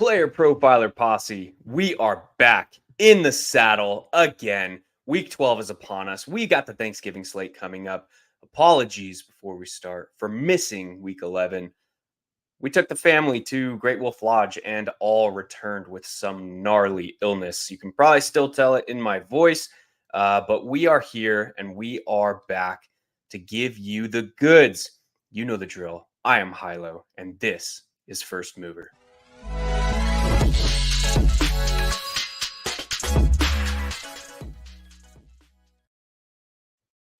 Player Profiler Posse, we are back in the saddle again. Week 12 is upon us. We got the Thanksgiving slate coming up. Apologies before we start for missing week 11. We took the family to Great Wolf Lodge and all returned with some gnarly illness. You can probably still tell it in my voice, but we are here and we are back to give you the goods. You know the drill. I am Hilo, and this is First Mover.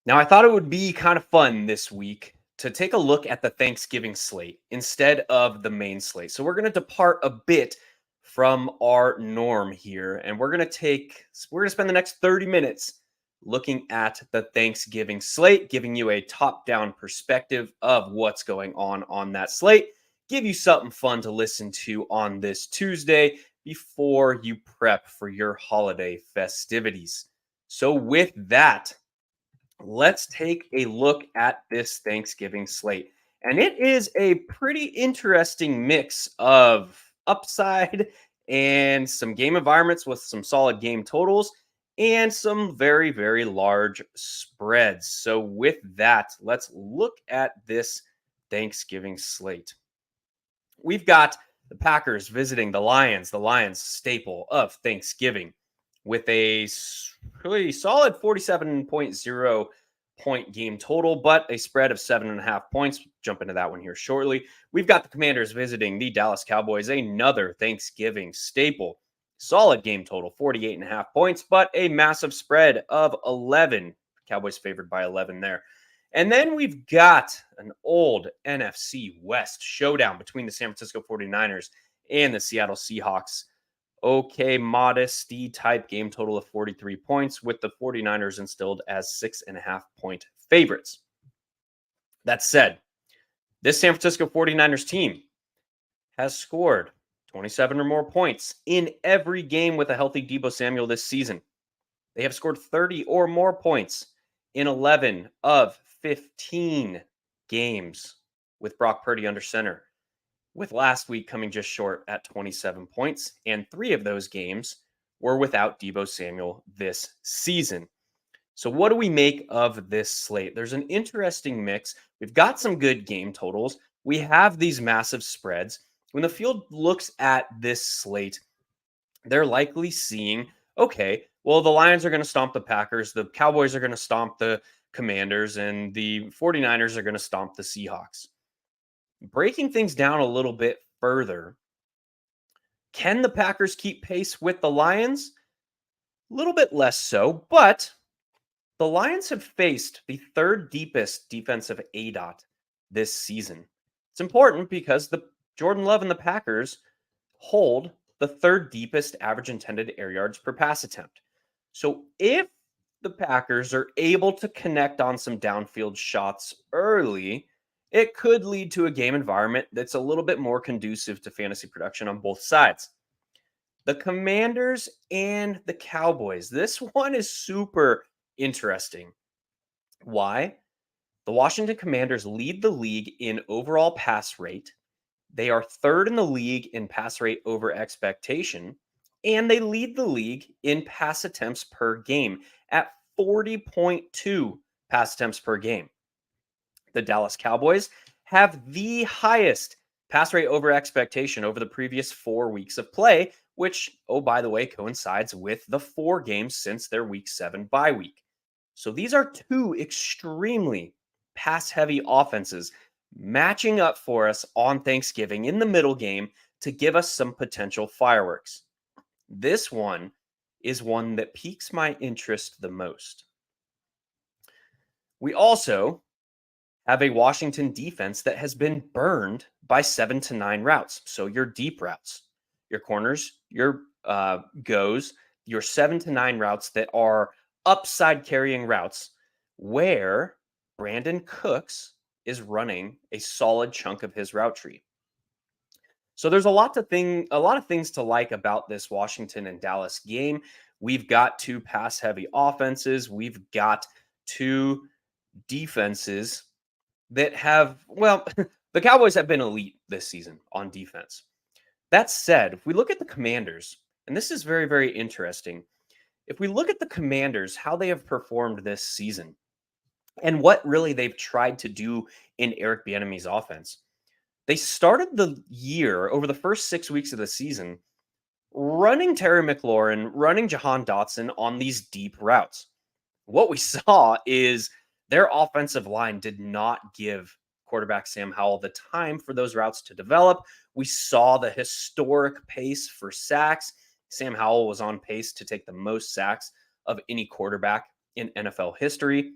Now, I thought it would be kind of fun this week to take a look at the Thanksgiving slate instead of the main slate. So we're going to depart a bit from our norm here, and we're going to spend the next 30 minutes looking at the Thanksgiving slate, giving you a top-down perspective of what's going on that slate, give you something fun to listen to on this Tuesday before you prep for your holiday festivities. So with that, let's take a look at this Thanksgiving slate. And it is a pretty interesting mix of upside and some game environments with some solid game totals and some very, very large spreads. So with that, let's look at this Thanksgiving slate. We've got the Packers visiting the Lions staple of Thanksgiving, with a really solid 47.0 point game total, but a spread of 7.5 points. Jump into that one here shortly. We've got the Commanders visiting the Dallas Cowboys, another Thanksgiving staple. Solid game total, 48.5 points, but a massive spread of 11. Cowboys favored by 11 there. And then we've got an old NFC West showdown between the San Francisco 49ers and the Seattle Seahawks. Okay, modesty type game total of 43 points, with the 49ers instilled as 6.5 point favorites. That said, this San Francisco 49ers team has scored 27 or more points in every game with a healthy Deebo Samuel this season. They have scored 30 or more points in 11 of 15 games with Brock Purdy under center, with last week coming just short at 27 points, and 3 of those games were without Deebo Samuel this season. So what do we make of this slate? There's an interesting mix. We've got some good game totals. We have these massive spreads. When the field looks at this slate, they're likely seeing, okay, well, the Lions are going to stomp the Packers, the Cowboys are going to stomp the Commanders, and the 49ers are going to stomp the Seahawks. Breaking things down a little bit further, can the Packers keep pace with the Lions? A little bit less so, but the Lions have faced the third deepest defensive ADOT this season. It's important because the Jordan Love and the Packers hold the third deepest average intended air yards per pass attempt. So if the Packers are able to connect on some downfield shots early, it could lead to a game environment that's a little bit more conducive to fantasy production on both sides. The Commanders and the Cowboys. This one is super interesting. Why? The Washington Commanders lead the league in overall pass rate. They are third in the league in pass rate over expectation, and they lead the league in pass attempts per game at 40.2 pass attempts per game. The Dallas Cowboys have the highest pass rate over expectation over the previous 4 weeks of play, which, oh, by the way, coincides with the 4 games since their week 7 bye week. So these are 2 extremely pass-heavy offenses matching up for us on Thanksgiving in the middle game to give us some potential fireworks. This one is one that piques my interest the most. We also have a Washington defense that has been burned by 7 to 9 routes. So your deep routes, your corners, your goes, your 7 to 9 routes that are upside carrying routes where Brandon Cooks is running a solid chunk of his route tree. So there's a lot of things to like about this Washington and Dallas game. We've got 2 pass heavy offenses. We've got 2 defenses that have, well, the Cowboys have been elite this season on defense. That said, if we look at the Commanders, and this is very, very interesting. If we look at the Commanders, how they have performed this season, and what really they've tried to do in Eric Bieniemy's offense. They started the year over the first 6 weeks of the season running Terry McLaurin, running Jahan Dotson on these deep routes. What we saw is their offensive line did not give quarterback Sam Howell the time for those routes to develop. We saw the historic pace for sacks. Sam Howell was on pace to take the most sacks of any quarterback in NFL history.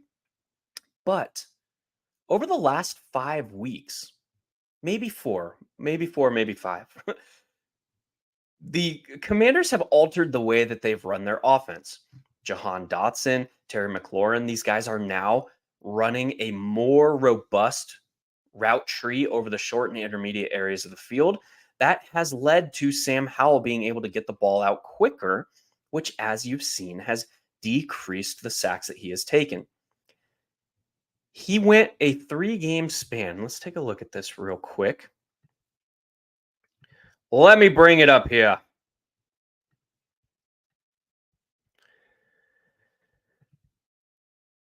But over the last 5 weeks, maybe four, maybe five, the Commanders have altered the way that they've run their offense. Jahan Dotson, Terry McLaurin, these guys are now running a more robust route tree over the short and intermediate areas of the field. That has led to Sam Howell being able to get the ball out quicker, which, as you've seen, has decreased the sacks that he has taken. He went a 3-game span. Let's take a look at this real quick. Let me bring it up here.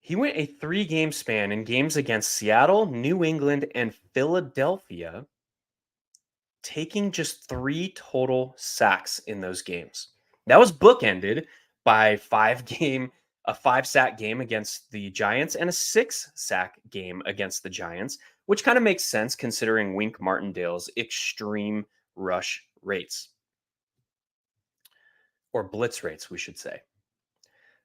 He went a 3-game span in games against Seattle, New England, and Philadelphia, taking just 3 total sacks in those games. That was bookended by a 5-sack game against the Giants and a 6-sack game against the Giants, which kind of makes sense considering Wink Martindale's extreme rush rates, or blitz rates, we should say.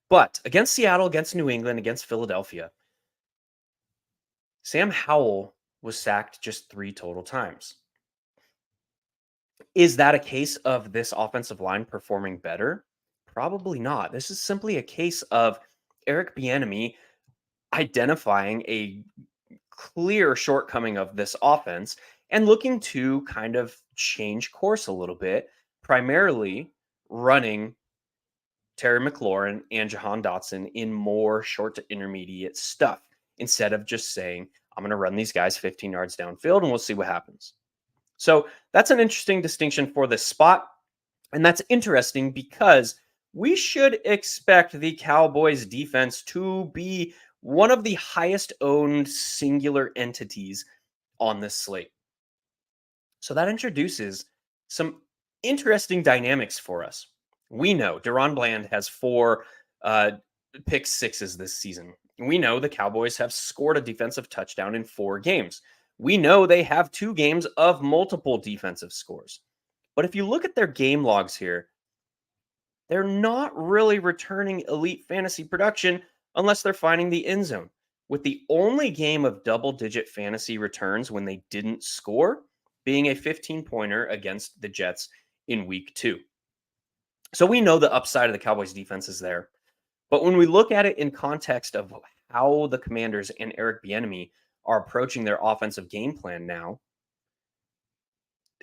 But against Seattle, against New England, against Philadelphia, Sam Howell was sacked just 3 total times. Is that a case of this offensive line performing better? Probably not. This is simply a case of Eric Bieniemy identifying a clear shortcoming of this offense and looking to kind of change course a little bit, primarily running Terry McLaurin and Jahan Dotson in more short to intermediate stuff instead of just saying, I'm going to run these guys 15 yards downfield and we'll see what happens. So that's an interesting distinction for this spot. And that's interesting because we should expect the Cowboys defense to be one of the highest owned singular entities on this slate. So that introduces some interesting dynamics for us. We know Deron Bland has 4 pick sixes this season. We know the Cowboys have scored a defensive touchdown in 4 games. We know they have 2 games of multiple defensive scores. But if you look at their game logs here, they're not really returning elite fantasy production unless they're finding the end zone, with the only game of double-digit fantasy returns when they didn't score being a 15-pointer against the Jets in week 2. So we know the upside of the Cowboys defense is there. But when we look at it in context of how the Commanders and Eric Bieniemy are approaching their offensive game plan now,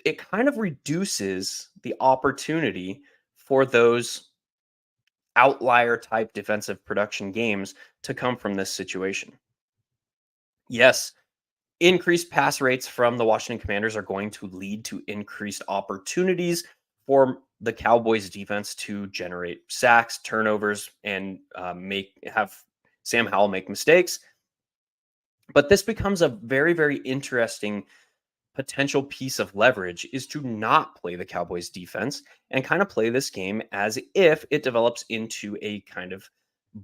it kind of reduces the opportunity for those outlier type defensive production games to come from this situation. Yes, increased pass rates from the Washington Commanders are going to lead to increased opportunities for the Cowboys defense to generate sacks, turnovers, and have Sam Howell make mistakes. But this becomes a very, very interesting potential piece of leverage, is to not play the Cowboys defense and kind of play this game as if it develops into a kind of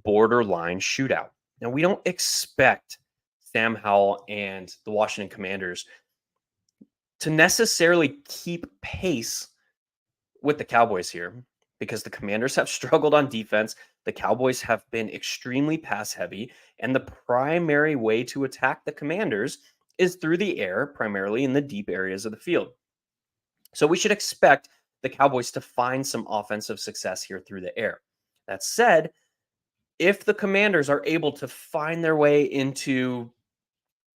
borderline shootout. Now, we don't expect Sam Howell and the Washington Commanders to necessarily keep pace with the Cowboys here, because the Commanders have struggled on defense. The Cowboys have been extremely pass heavy, and the primary way to attack the Commanders is through the air, primarily in the deep areas of the field. So we should expect the Cowboys to find some offensive success here through the air. That said, if the Commanders are able to find their way into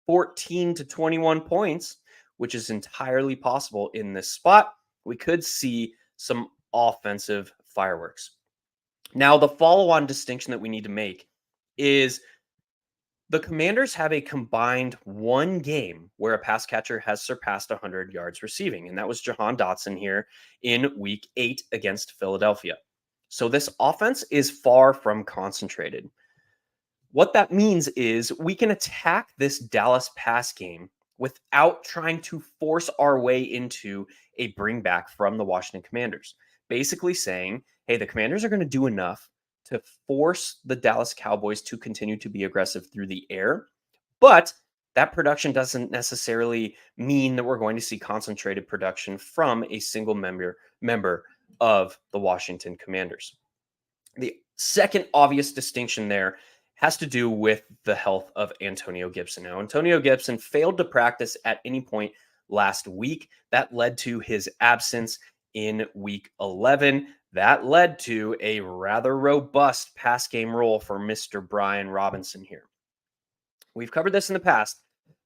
14 to 21 points, which is entirely possible in this spot, we could see some offensive fireworks. Now, the follow-on distinction that we need to make is The Commanders have a combined one game where a pass catcher has surpassed 100 yards receiving, and that was Jahan Dotson here in week 8 against Philadelphia. So this offense is far from concentrated. What that means is we can attack this Dallas pass game without trying to force our way into a bring back from the Washington Commanders. Basically saying, hey, the Commanders are going to do enough to force the Dallas Cowboys to continue to be aggressive through the air. But that production doesn't necessarily mean that we're going to see concentrated production from a single member of the Washington Commanders. The second obvious distinction there has to do with the health of Antonio Gibson. Now, Antonio Gibson failed to practice at any point last week. That led to his absence in week 11. That led to a rather robust pass game role for Mr. Brian Robinson here. We've covered this in the past,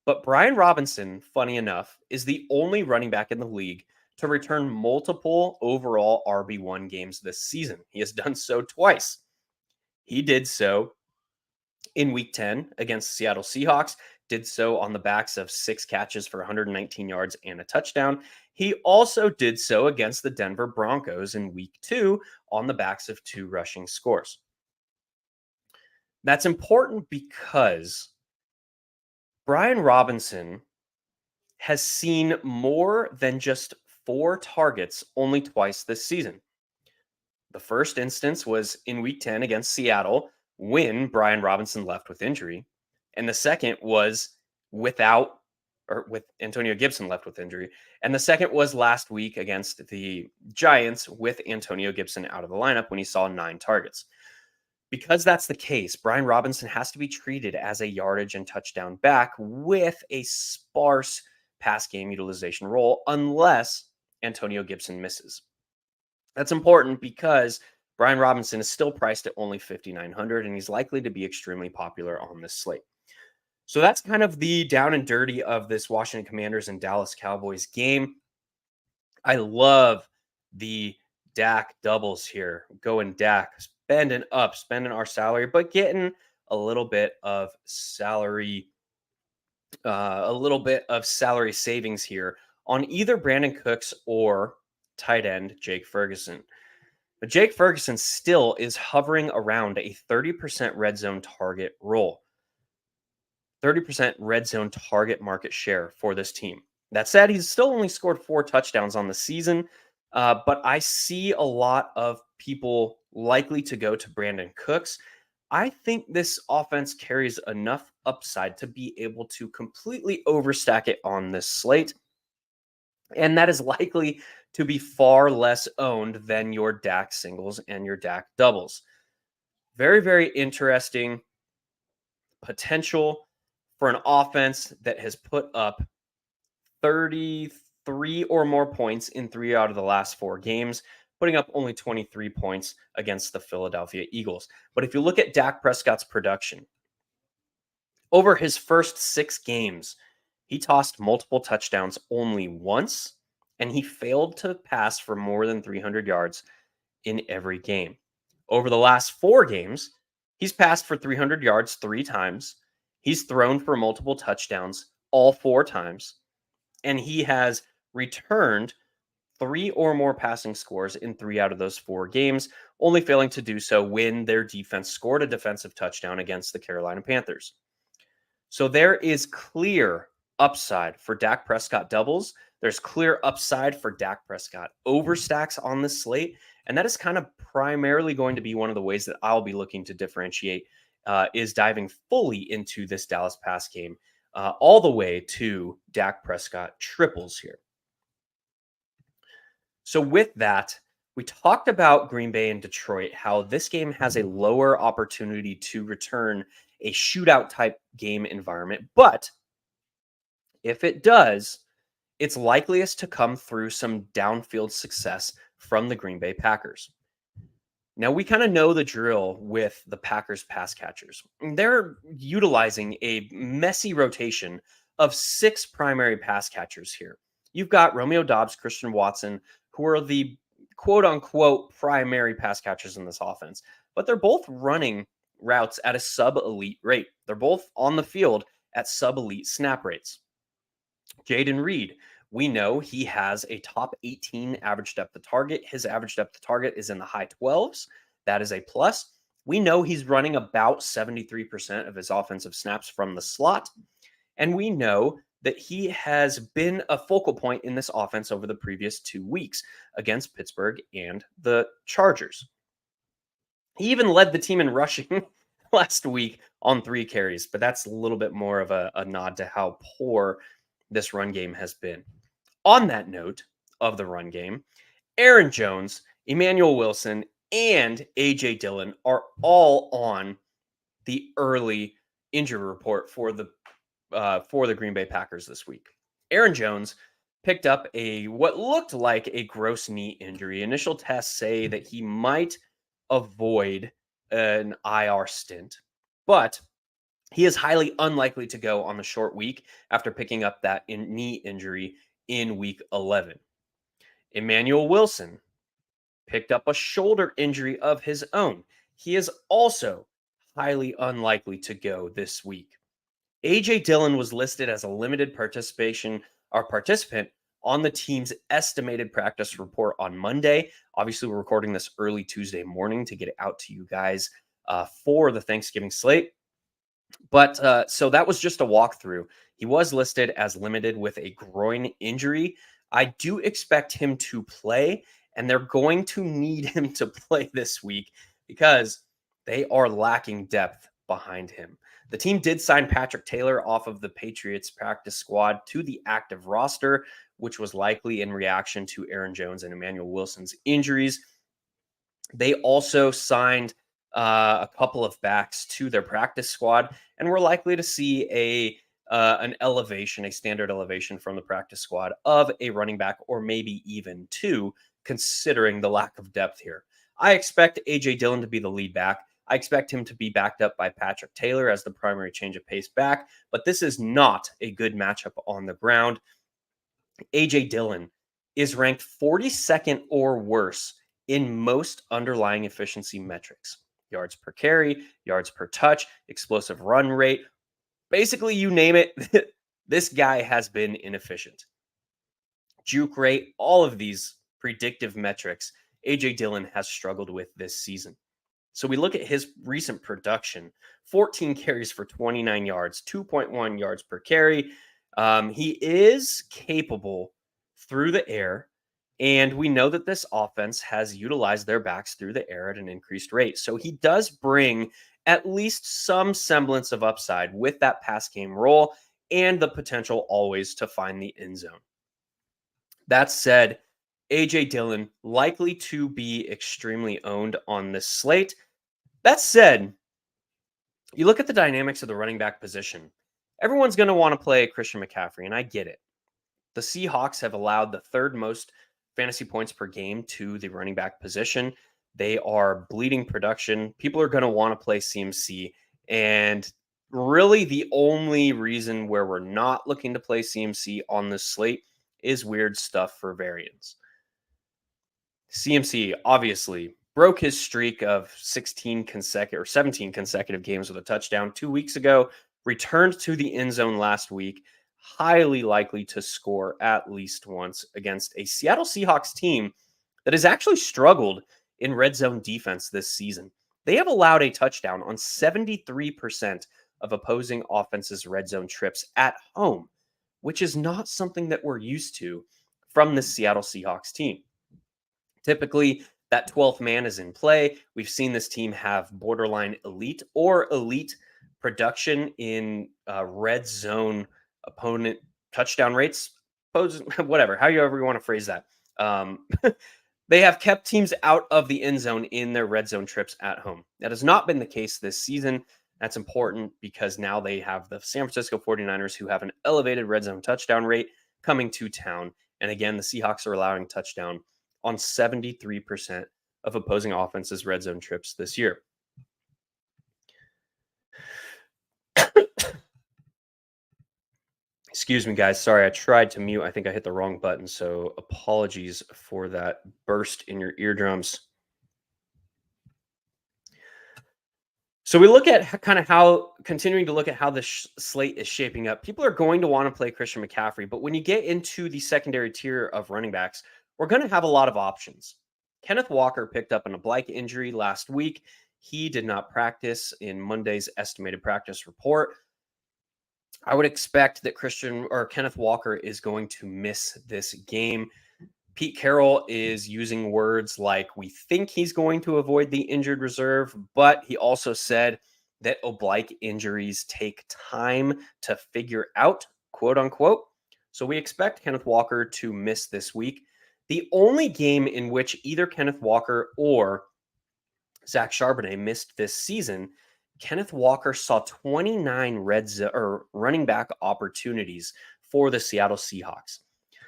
but Brian Robinson, funny enough, is the only running back in the league to return multiple overall RB1 games this season. He has done so twice. He did so in week 10 against the Seattle Seahawks, did so on the backs of 6 catches for 119 yards and a touchdown. He also did so against the Denver Broncos in week 2 on the backs of 2 rushing scores. That's important because Brian Robinson has seen more than just 4 targets only twice this season. The first instance was in week 10 against Seattle when Brian Robinson left with injury. And the second was with Antonio Gibson left with injury. And the second was last week against the Giants with Antonio Gibson out of the lineup when he saw 9 targets. Because that's the case, Brian Robinson has to be treated as a yardage and touchdown back with a sparse pass game utilization role unless Antonio Gibson misses. That's important because Brian Robinson is still priced at only $5,900 and he's likely to be extremely popular on this slate. So that's kind of the down and dirty of this Washington Commanders and Dallas Cowboys game. I love the Dak doubles here. Going Dak, spending our salary, but getting a little bit of salary savings here on either Brandon Cooks or tight end Jake Ferguson. But Jake Ferguson still is hovering around a 30% red zone target role. 30% red zone target market share for this team. That said, he's still only scored 4 touchdowns on the season, but I see a lot of people likely to go to Brandon Cooks. I think this offense carries enough upside to be able to completely overstack it on this slate. And that is likely to be far less owned than your Dak singles and your Dak doubles. Very, very interesting potential for an offense that has put up 33 or more points in 3 out of the last 4 games, putting up only 23 points against the Philadelphia Eagles. But if you look at Dak Prescott's production, over his first 6 games, he tossed multiple touchdowns only once, and he failed to pass for more than 300 yards in every game. Over the last 4 games, he's passed for 300 yards 3 times. He's thrown for multiple touchdowns all 4 times, and he has returned 3 or more passing scores in 3 out of those 4 games, only failing to do so when their defense scored a defensive touchdown against the Carolina Panthers. So there is clear upside for Dak Prescott doubles. There's clear upside for Dak Prescott overstacks on this slate. And that is kind of primarily going to be one of the ways that I'll be looking to differentiate is diving fully into this Dallas pass game all the way to Dak Prescott triples here. So with that, we talked about Green Bay and Detroit, how this game has a lower opportunity to return a shootout type game environment. But if it does, it's likeliest to come through some downfield success from the Green Bay Packers. Now, we kind of know the drill with the Packers pass catchers. They're utilizing a messy rotation of 6 primary pass catchers here. You've got Romeo Doubs, Christian Watson, who are the quote unquote primary pass catchers in this offense, but they're both running routes at a sub-elite rate. They're both on the field at sub-elite snap rates. Jaden Reed, we know he has a top 18 average depth of target. His average depth of target is in the high 12s. That is a plus. We know he's running about 73% of his offensive snaps from the slot. And we know that he has been a focal point in this offense over the previous 2 weeks against Pittsburgh and the Chargers. He even led the team in rushing last week on 3 carries, but that's a little bit more of a nod to how poor this run game has been. On that note of the run game, Aaron Jones, Emmanuel Wilson, and A.J. Dillon are all on the early injury report for the Green Bay Packers this week. Aaron Jones picked up what looked like a gross knee injury. Initial tests say that he might avoid an IR stint, but he is highly unlikely to go on the short week after picking up that knee injury in week 11. Emmanuel Wilson picked up a shoulder injury of his own. He is also highly unlikely to go this week. AJ Dillon was listed as a limited participant on the team's estimated practice report on Monday. Obviously, we're recording this early Tuesday morning to get it out to you guys for the Thanksgiving slate. But so that was just a walkthrough. He was listed as limited with a groin injury. I do expect him to play, and they're going to need him to play this week because they are lacking depth behind him. The team did sign Patrick Taylor off of the Patriots practice squad to the active roster, which was likely in reaction to Aaron Jones and Emmanuel Wilson's injuries. They also signed a couple of backs to their practice squad, and we're likely to see an elevation, a standard elevation from the practice squad of a running back, or maybe even two, considering the lack of depth here. I expect AJ Dillon to be the lead back. I expect him to be backed up by Patrick Taylor as the primary change of pace back, but this is not a good matchup on the ground. AJ Dillon is ranked 42nd or worse in most underlying efficiency metrics: yards per carry, yards per touch, explosive run rate. Basically, you name it, this guy has been inefficient. Juke rate, all of these predictive metrics, AJ Dillon has struggled with this season. So we look at his recent production: 14 carries for 29 yards, 2.1 yards per carry. He is capable through the air, and we know that this offense has utilized their backs through the air at an increased rate. So he does bring at least some semblance of upside with that pass game role and the potential always to find the end zone. That said, AJ Dillon likely to be extremely owned on this slate. That said, you look at the dynamics of the running back position. Everyone's going to want to play Christian McCaffrey, and I get it. The Seahawks have allowed the third most fantasy points per game to the running back position. They are bleeding production. People are going to want to play CMC. And really, the only reason where we're not looking to play CMC on this slate is weird stuff for variance. CMC obviously broke his streak of 17 consecutive games with a touchdown 2 weeks ago, returned to the end zone last week, highly likely to score at least once against a Seattle Seahawks team that has actually struggled in red zone defense this season. They have allowed a touchdown on 73% of opposing offenses' red zone trips at home, which is not something that we're used to from the Seattle Seahawks team. Typically, that 12th man is in play. We've seen this team have borderline elite or elite production in red zone opponent touchdown rates, whatever, however you want to phrase that. They have kept teams out of the end zone in their red zone trips at home. That has not been the case this season. That's important because now they have the San Francisco 49ers, who have an elevated red zone touchdown rate, coming to town. And again, the Seahawks are allowing touchdown on 73% of opposing offenses' red zone trips this year. Excuse me, guys. Sorry, I tried to mute. I think I hit the wrong button, so apologies for that burst in your eardrums. So we look at kind of how continuing to look at how the slate is shaping up. People are going to want to play Christian McCaffrey, but when you get into the secondary tier of running backs, we're going to have a lot of options. Kenneth Walker picked up an oblique injury last week. He did not practice in Monday's estimated practice report. I would expect that Christian or Kenneth Walker is going to miss this game. Pete Carroll is using words like, we think he's going to avoid the injured reserve, but he also said that oblique injuries take time to figure out, quote unquote. So we expect Kenneth Walker to miss this week. The only game in which either Kenneth Walker or Zach Charbonnet missed this season, Kenneth Walker saw 29 running back opportunities for the Seattle Seahawks.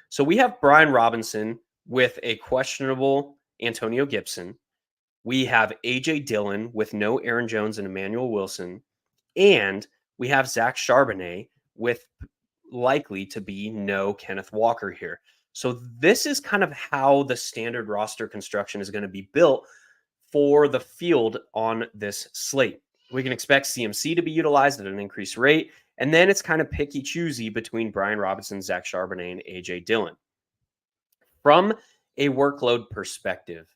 So we have Brian Robinson with a questionable Antonio Gibson. We have AJ Dillon with no Aaron Jones and Emmanuel Wilson. And we have Zach Charbonnet with likely to be no Kenneth Walker here. So this is kind of how the standard roster construction is going to be built for the field on this slate. We can expect CMC to be utilized at an increased rate. And then it's kind of picky choosy between Brian Robinson, Zach Charbonnet, and AJ Dillon. From a workload perspective,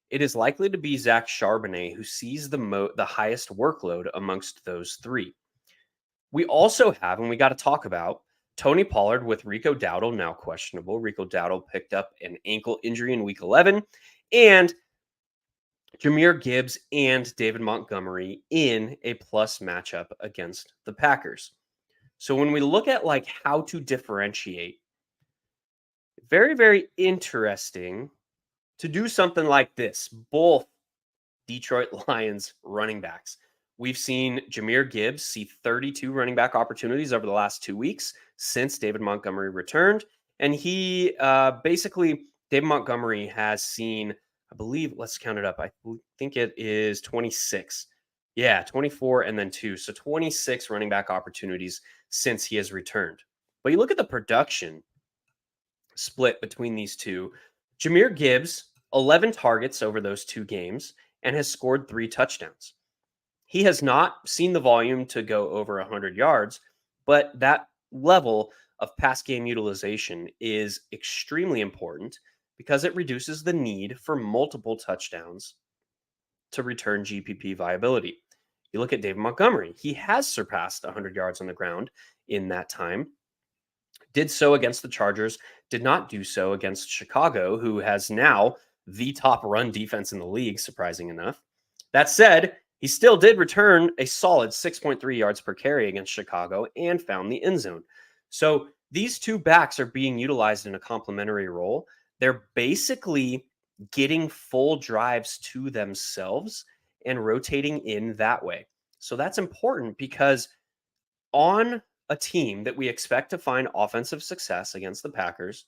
it is likely to be Zach Charbonnet who sees the highest workload amongst those three. We also have, and we got to talk about, Tony Pollard with Rico Dowdle now questionable. Rico Dowdle picked up an ankle injury in week 11, and Jahmyr Gibbs and David Montgomery in a plus matchup against the Packers. So when we look at like how to differentiate, very, very interesting to do something like this. Both Detroit Lions running backs. We've seen Jahmyr Gibbs see 32 running back opportunities over the last 2 weeks since David Montgomery returned. And he David Montgomery has seen, I believe, let's count it up. I think it is 26. Yeah, 24 and then 2. So 26 running back opportunities since he has returned. But you look at the production split between these two. Jahmyr Gibbs, 11 targets over those 2 games and has scored 3 touchdowns. He has not seen the volume to go over 100 yards, but that level of pass game utilization is extremely important because it reduces the need for multiple touchdowns to return GPP viability. You look at David Montgomery, he has surpassed 100 yards on the ground in that time. Did so against the Chargers, did not do so against Chicago, who has now the top run defense in the league, surprising enough. That said, he still did return a solid 6.3 yards per carry against Chicago and found the end zone. So these two backs are being utilized in a complementary role. They're basically getting full drives to themselves and rotating in that way. So that's important because on a team that we expect to find offensive success against the Packers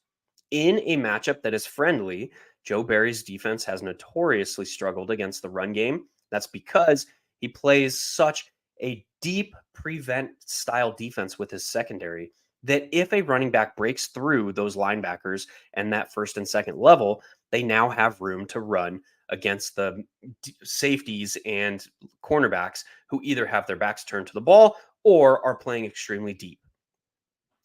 in a matchup that is friendly, Joe Barry's defense has notoriously struggled against the run game. That's because he plays such a deep prevent style defense with his secondary that if a running back breaks through those linebackers and that first and second level, they now have room to run against the safeties and cornerbacks who either have their backs turned to the ball or are playing extremely deep.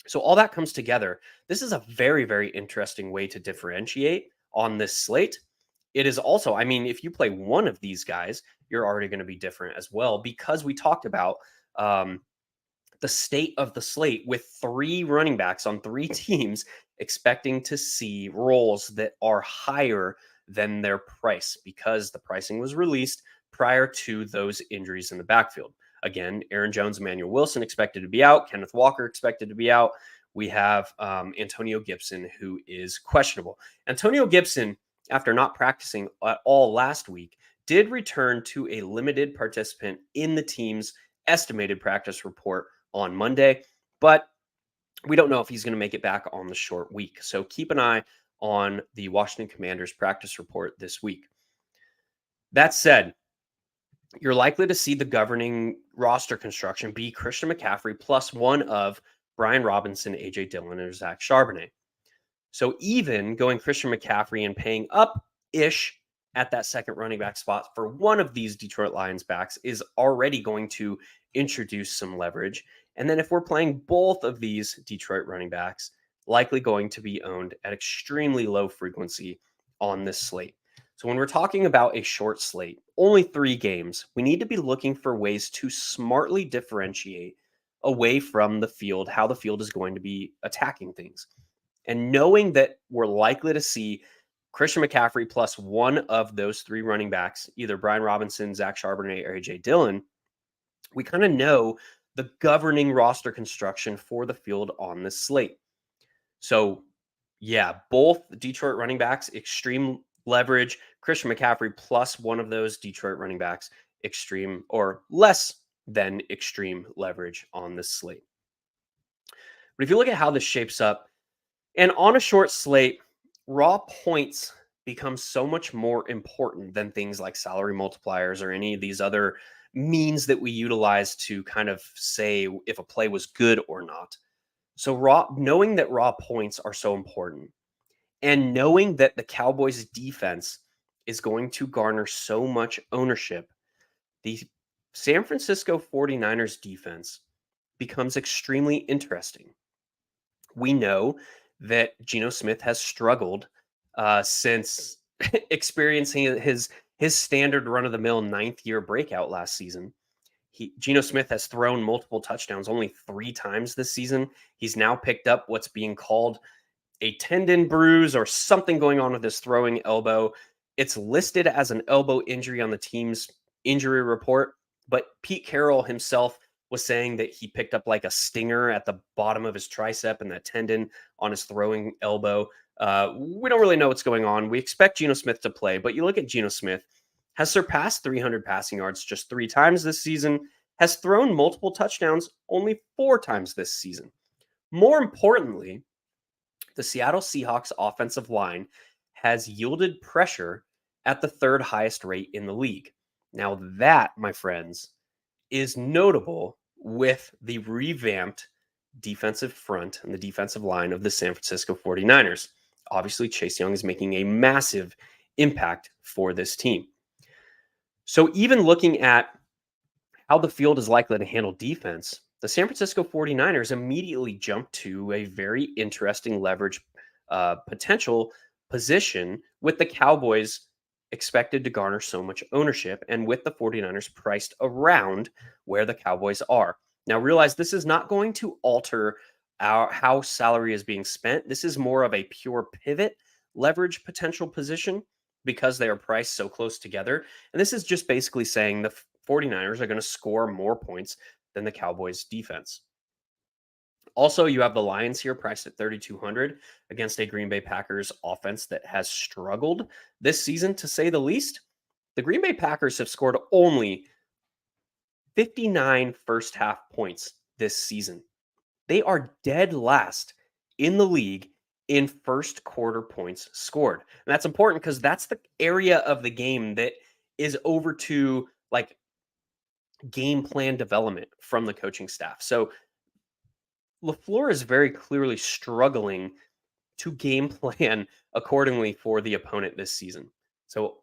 So all that comes together. This is a very, very interesting way to differentiate on this slate. It is also, I mean, if you play one of these guys, you're already going to be different as well, because we talked about the state of the slate with 3 running backs on 3 teams expecting to see roles that are higher than their price because the pricing was released prior to those injuries in the backfield. Again, Aaron Jones, Emmanuel Wilson expected to be out. Kenneth Walker expected to be out. We have Antonio Gibson, who is questionable. Antonio Gibson, after not practicing at all last week, did return to a limited participant in the team's estimated practice report on Monday, but we don't know if he's going to make it back on the short week. So keep an eye on the Washington Commanders practice report this week. That said, you're likely to see the governing roster construction be Christian McCaffrey plus one of Brian Robinson, AJ Dillon, or Zach Charbonnet. So even going Christian McCaffrey and paying up-ish at that second running back spot for one of these Detroit Lions backs is already going to introduce some leverage. And then if we're playing both of these Detroit running backs, likely going to be owned at extremely low frequency on this slate. So when we're talking about a short slate, only 3 games, we need to be looking for ways to smartly differentiate away from the field, how the field is going to be attacking things. And knowing that we're likely to see Christian McCaffrey plus one of those 3 running backs, either Brian Robinson, Zach Charbonnet, or AJ Dillon, we kind of know the governing roster construction for the field on this slate. So, yeah, both Detroit running backs, extreme leverage. Christian McCaffrey plus one of those Detroit running backs, extreme or less than extreme leverage on this slate. But if you look at how this shapes up, and on a short slate, raw points become so much more important than things like salary multipliers or any of these other means that we utilize to kind of say if a play was good or not. So knowing that raw points are so important and knowing that the Cowboys defense is going to garner so much ownership, the San Francisco 49ers defense becomes extremely interesting. We know that Geno Smith has struggled since experiencing his standard run-of-the-mill 9th-year breakout last season. Geno Smith has thrown multiple touchdowns only 3 times this season. He's now picked up what's being called a tendon bruise or something going on with his throwing elbow. It's listed as an elbow injury on the team's injury report, but Pete Carroll himself was saying that he picked up like a stinger at the bottom of his tricep and that tendon on his throwing elbow. We don't really know what's going on. We expect Geno Smith to play, but you look at Geno Smith, has surpassed 300 passing yards just 3 times this season, has thrown multiple touchdowns only 4 times this season. More importantly, the Seattle Seahawks offensive line has yielded pressure at the 3rd highest rate in the league. Now that, my friends, is notable with the revamped defensive front and the defensive line of the San Francisco 49ers. Obviously, Chase Young is making a massive impact for this team. So even looking at how the field is likely to handle defense, the San Francisco 49ers immediately jumped to a very interesting leverage potential position with the Cowboys expected to garner so much ownership and with the 49ers priced around where the Cowboys are. Now realize this is not going to alter how salary is being spent. This is more of a pure pivot leverage potential position because they are priced so close together. And this is just basically saying the 49ers are going to score more points than the Cowboys defense. Also, you have the Lions here priced at 3,200 against a Green Bay Packers offense that has struggled this season, to say the least. The Green Bay Packers have scored only 59 first half points this season. They are dead last in the league in first quarter points scored. And that's important because that's the area of the game that is over to like game plan development from the coaching staff. So LaFleur is very clearly struggling to game plan accordingly for the opponent this season. So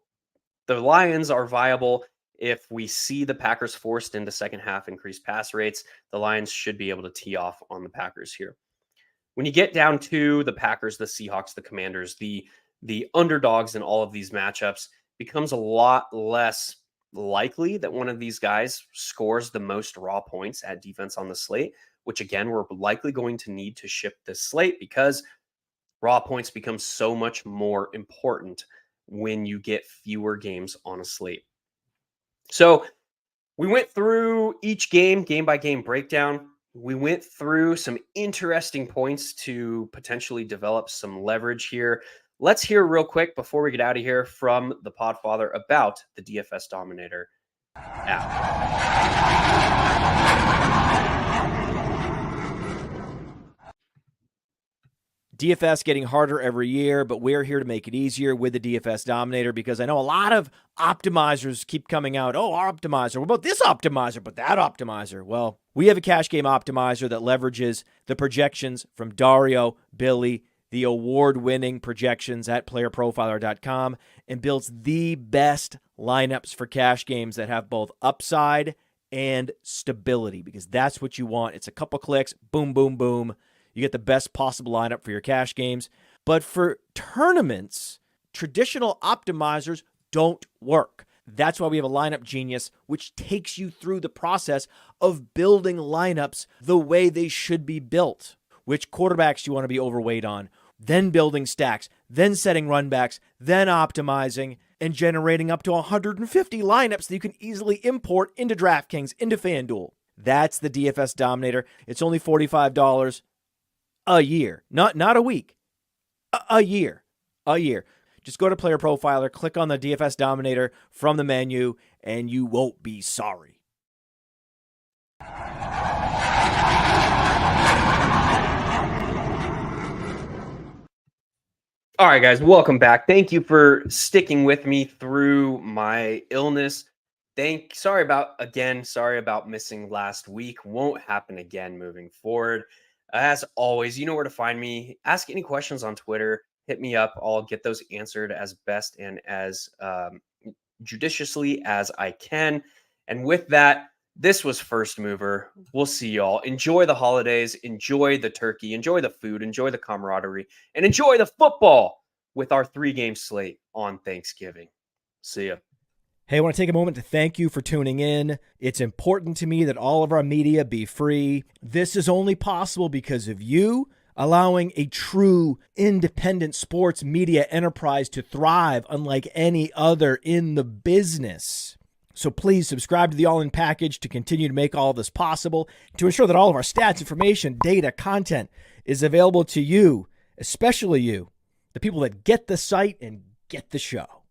the Lions are viable. If we see the Packers forced into second half increased pass rates, the Lions should be able to tee off on the Packers here. When you get down to the Packers, the Seahawks, the Commanders, the underdogs in all of these matchups, becomes a lot less likely that one of these guys scores the most raw points at defense on the slate, which again, we're likely going to need to shift this slate because raw points become so much more important when you get fewer games on a slate. So we went through each game by game breakdown. We went through some interesting points to potentially develop some leverage here. Let's hear real quick before we get out of here from the Podfather about the DFS Dominator app. DFS getting harder every year, but we're here to make it easier with the DFS Dominator because I know a lot of optimizers keep coming out. Oh, our optimizer. What about this optimizer? But that optimizer. Well, we have a cash game optimizer that leverages the projections from Dario, Billy, the award-winning projections at playerprofiler.com and builds the best lineups for cash games that have both upside and stability, because that's what you want. It's a couple clicks, boom, boom, boom. You get the best possible lineup for your cash games. But for tournaments, traditional optimizers don't work. That's why we have a Lineup Genius, which takes you through the process of building lineups the way they should be built. Which quarterbacks you want to be overweight on, then building stacks, then setting runbacks, then optimizing, and generating up to 150 lineups that you can easily import into DraftKings, into FanDuel. That's the DFS Dominator. It's only $45 a year, not a week, a year. Just go to Player Profiler, click on the DFS Dominator from the menu, and you won't be sorry. All right, guys, welcome back. Thank you for sticking with me through my illness. Sorry about missing last week. Won't happen again moving forward. As always, you know where to find me. Ask any questions on Twitter. Hit me up. I'll get those answered as best and as judiciously as I can. And with that, this was First Mover. We'll see y'all. Enjoy the holidays. Enjoy the turkey. Enjoy the food. Enjoy the camaraderie. And enjoy the football with our 3-game slate on Thanksgiving. See ya. Hey, I want to take a moment to thank you for tuning in. It's important to me that all of our media be free. This is only possible because of you allowing a true independent sports media enterprise to thrive unlike any other in the business. So please subscribe to the All In Package to continue to make all of this possible, to ensure that all of our stats, information, data, content is available to you, especially you, the people that get the site and get the show.